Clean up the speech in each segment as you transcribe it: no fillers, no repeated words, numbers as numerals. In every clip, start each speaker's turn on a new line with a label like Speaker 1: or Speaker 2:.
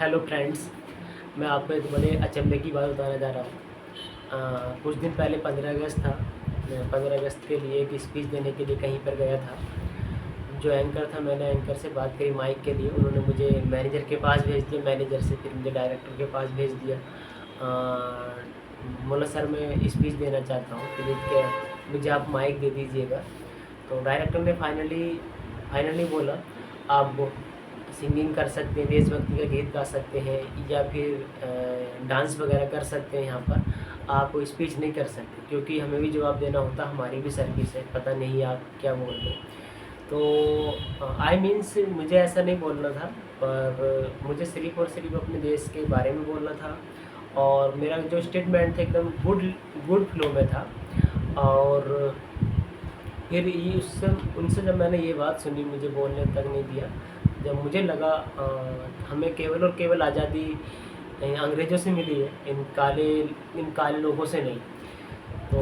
Speaker 1: Hello friends, मैं आपको एक बड़े अचंभे की बात बताने जा रहा हूँ। कुछ दिन पहले 15 अगस्त था। मैं 15 अगस्त के लिए एक स्पीच देने के लिए कहीं पर गया था। जो एंकर था, मैंने एंकर से बात करी माइक के लिए। उन्होंने मुझे मैनेजर के पास भेज दिया, मैनेजर से फिर मुझे डायरेक्टर के पास भेज दिया। बोला सर मैं स्पीच देना चाहता हूँ, प्लीज़ क्या मुझे आप माइक दे दीजिएगा। तो डायरेक्टर ने फाइनली बोला आप सिंगिंग कर सकते हैं, देशभक्ति का गीत गा सकते हैं या फिर डांस वगैरह कर सकते हैं। यहाँ पर आप स्पीच नहीं कर सकते क्योंकि हमें भी जवाब देना होता, हमारी भी सर्विस है, पता नहीं आप क्या बोल रहे हैं। तो आई मीन्स मुझे ऐसा नहीं बोलना था, पर मुझे सिर्फ और सिर्फ अपने देश के बारे में बोलना था। और मेरा जो स्टेटमेंट था एकदम गुड फ्लो में था। और फिर ये उससे उनसे जब मैंने ये बात सुनी, मुझे बोलने तक नहीं दिया। जब मुझे लगा हमें केवल और केवल आज़ादी अंग्रेज़ों से मिली है, इन काले लोगों से नहीं। तो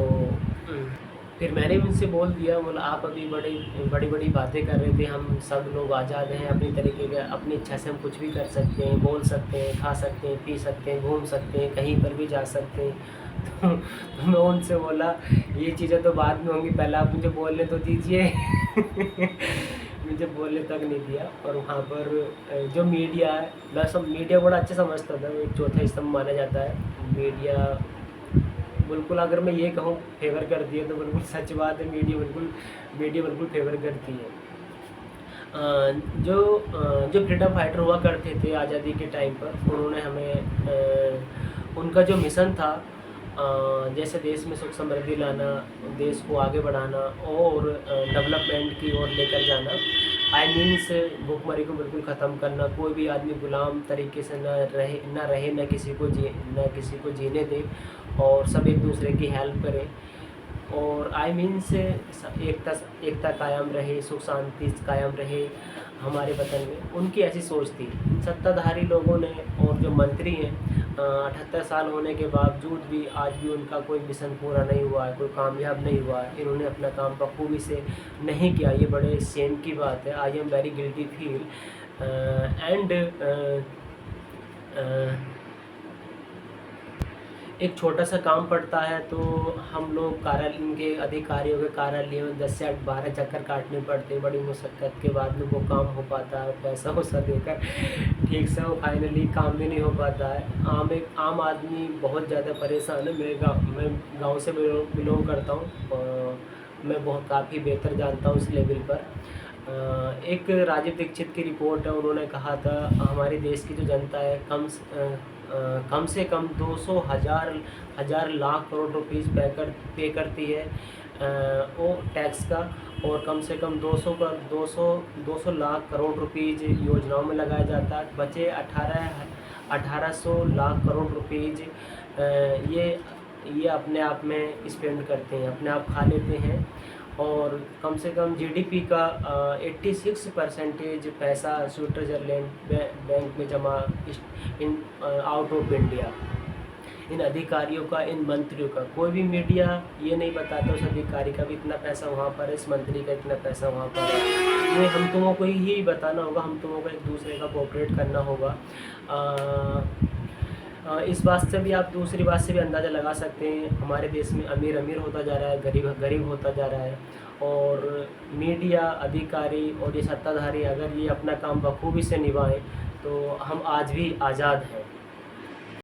Speaker 1: फिर मैंने भी उनसे बोल दिया, बोला आप अभी बड़ी बड़ी बातें कर रहे थे, हम सब लोग आज़ाद हैं अपनी तरीके के, अपनी इच्छा से हम कुछ भी कर सकते हैं, बोल सकते हैं, खा सकते हैं, पी सकते हैं, घूम सकते हैं, कहीं पर भी जा सकते हैं। तो मैं उनसे बोला ये चीज़ें तो बाद में होंगी, पहले आप मुझे बोलने तो दीजिए। मुझे बोलने तक नहीं दिया। और वहाँ पर जो मीडिया है, मैं सब मीडिया बड़ा अच्छा समझता था, एक चौथा स्तंभ माना जाता है मीडिया। बिल्कुल अगर मैं ये कहूँ फेवर करती है तो बिल्कुल सच बात है, मीडिया बिल्कुल फेवर करती है। जो फ्रीडम फाइटर हुआ करते थे आज़ादी के टाइम पर, उन्होंने हमें उनका जो मिशन था, जैसे देश में सुख समृद्धि लाना, देश को आगे बढ़ाना और डेवलपमेंट की ओर लेकर जाना। आई मीन्स भूखमरी को बिल्कुल ख़त्म करना, कोई भी आदमी गुलाम तरीके से न रहे, न किसी को जीने दे, और सब एक दूसरे की हेल्प करें। और आई मीन्स एकता कायम रहे, सुख शांति कायम रहे हमारे वतन में। उनकी ऐसी सोच थी। सत्ताधारी लोगों ने और जो मंत्री हैं, 78 साल होने के बावजूद भी आज भी उनका कोई मिशन पूरा नहीं हुआ है, कोई कामयाब नहीं हुआ है। इन्होंने अपना काम बखूबी से नहीं किया, ये बड़े शेम की बात है। I am very guilty feel and एक छोटा सा काम पड़ता है तो हम लोग इनके अधिकारियों के कार्यालयों में 10 से 12 चक्कर काटने पड़ते हैं। बड़ी मुशक्क़त के बाद में वो काम हो पाता है, पैसा वैसा देकर ठीक से वो फाइनली काम भी नहीं हो पाता है। एक आम आदमी बहुत ज़्यादा परेशान है। मैं गाँव से बिलोंग करता हूँ और मैं बहुत काफ़ी बेहतर जानता हूँ इस लेवल पर। एक राजीव दीक्षित की रिपोर्ट है, उन्होंने कहा था हमारे देश की जो जनता है कम से कम 200 हज़ार लाख करोड़ रुपीस पे करती है वो टैक्स का, और कम से कम 200 लाख करोड़ रुपीज़ योजनाओं में लगाया जाता है। बचे 1800 लाख करोड़ रुपीज़ ये अपने आप में स्पेंड करते हैं, अपने आप खा लेते हैं। और कम से कम जीडीपी का 86% पैसा स्विट्ज़रलैंड बैंक में जमा इन आउट ऑफ इंडिया। इन अधिकारियों का, इन मंत्रियों का, कोई भी मीडिया ये नहीं बताता उस अधिकारी का भी इतना पैसा वहाँ पर है, इस मंत्री का इतना पैसा वहाँ पर है। ये हम तुमों को ही बताना होगा, हम तुमों को एक दूसरे का कोऑपरेट करना होगा। इस बात से भी आप दूसरी बात से भी अंदाज़ा लगा सकते हैं, हमारे देश में अमीर अमीर होता जा रहा है, गरीब गरीब होता जा रहा है। और मीडिया, अधिकारी और ये सत्ताधारी अगर ये अपना काम बखूबी से निभाएं तो हम आज भी आज़ाद हैं।